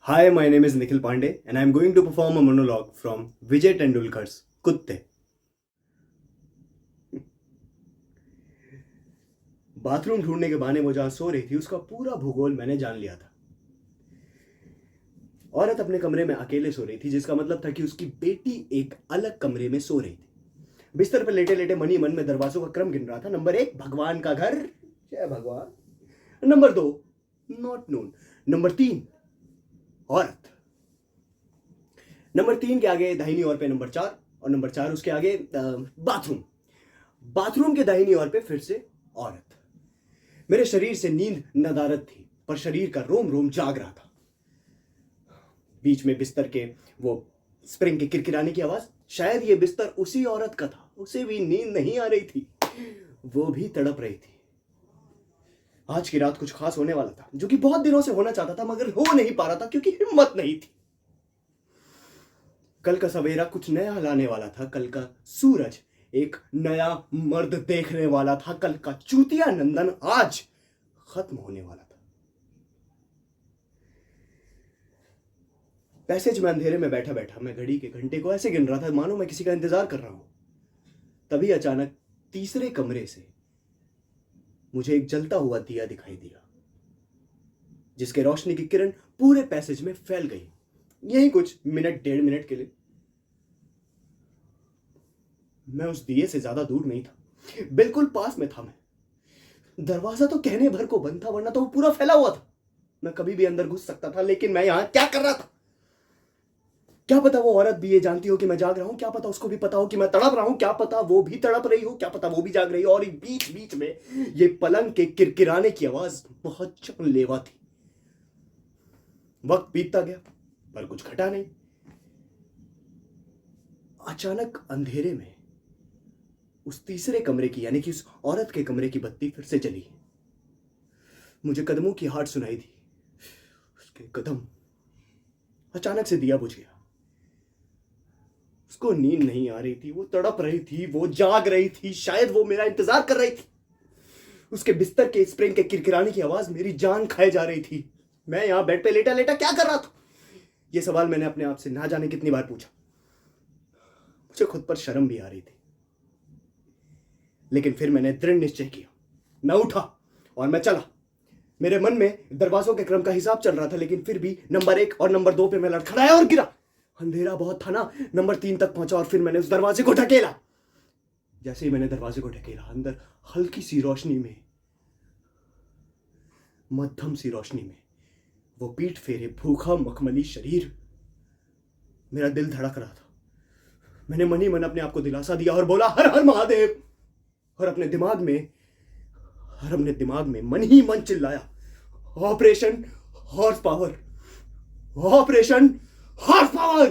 Hi, my name is Nikhil Pandey, and I am going to perform a monologue from Vijay Tendulkar's Kutte. Bathroom ढूंढने के बहाने वो जहां सो रही थी उसका पूरा भूगोल मैंने जान लिया था। औरत अपने कमरे में अकेले सो रही थी, जिसका मतलब था कि उसकी बेटी एक अलग कमरे में सो रही थी। बिस्तर पर लेटे लेटे मनी मन में दरवाजों का क्रम गिन रहा था। नंबर 1, भगवान का घर, जय भगवान। Number 2, not known. नंबर 3, औरत। नंबर 3 के आगे दाहिनी ओर पे नंबर 4, और नंबर 4 उसके आगे बाथरूम। बाथरूम के दाहिनी ओर पे फिर से औरत। मेरे शरीर से नींद नदारद थी, पर शरीर का रोम रोम जाग रहा था। बीच में बिस्तर के वो स्प्रिंग के किरकिराने की आवाज, शायद ये बिस्तर उसी औरत का था। उसे भी नींद नहीं आ रही थी, वो भी तड़प रही थी। आज की रात कुछ खास होने वाला था, जो कि बहुत दिनों से होना चाहता था मगर हो नहीं पा रहा था क्योंकि हिम्मत नहीं थी। कल का सवेरा कुछ नया लाने वाला था। कल का सूरज एक नया मर्द देखने वाला था। कल का चूतिया नंदन आज खत्म होने वाला था। पैसेज में अंधेरे में बैठा बैठा मैं घड़ी के घंटे को ऐसे गिन रहा था मानो मैं किसी का इंतजार कर रहा हूं। तभी अचानक तीसरे कमरे से मुझे एक जलता हुआ दिया दिखाई दिया, जिसके रोशनी की किरण पूरे पैसेज में फैल गई। यही कुछ मिनट 1.5 मिनट के लिए। मैं उस दिए से ज्यादा दूर नहीं था, बिल्कुल पास में था। मैं दरवाजा तो कहने भर को बंद था, वरना तो वो पूरा फैला हुआ था। मैं कभी भी अंदर घुस सकता था, लेकिन मैं यहां क्या कर रहा था? क्या पता वो औरत भी ये जानती हो कि मैं जाग रहा हूं, क्या पता उसको भी पता हो कि मैं तड़प रहा हूं, क्या पता वो भी तड़प रही हो, क्या पता वो भी जाग रही हो। और बीच बीच में ये पलंग के किरकिराने की आवाज बहुत जानलेवा थी। वक्त बीतता गया पर कुछ घटा नहीं। अचानक अंधेरे में उस तीसरे कमरे की, यानी कि उस औरत के कमरे की बत्ती फिर से जली। मुझे कदमों की आहट सुनाई दी। उसके कदम। अचानक से दिया बुझ गया। उसको नींद नहीं आ रही थी, वो तड़प रही थी, वो जाग रही थी, शायद वो मेरा इंतजार कर रही थी। उसके बिस्तर के स्प्रिंग के किरकिराने की आवाज मेरी जान खाए जा रही थी। मैं यहां बेड पे लेटा लेटा क्या कर रहा था? यह सवाल मैंने अपने आप से ना जाने कितनी बार पूछा। मुझे खुद पर शर्म भी आ रही थी, लेकिन फिर मैंने दृढ़ निश्चय किया। मैं उठा और मैं चला। मेरे मन में दरवाजों के क्रम का हिसाब चल रहा था, लेकिन फिर भी नंबर 1 और नंबर 2 पे मैं लड़खड़ाया और गिरा। अंधेरा बहुत था ना। नंबर 3 तक पहुंचा और फिर मैंने उस दरवाजे को ढकेला। जैसे ही मैंने दरवाजे को ढकेला, अंदर हल्की सी रोशनी में, मध्यम सी रोशनी में, वो पीठ फेरे भूखा मखमली शरीर। मेरा दिल धड़क रहा था। मैंने मन ही मन अपने आप को दिलासा दिया और बोला, हर हर महादेव। और अपने दिमाग में मन ही मन चिल्लाया, operation horse power, operation horse power.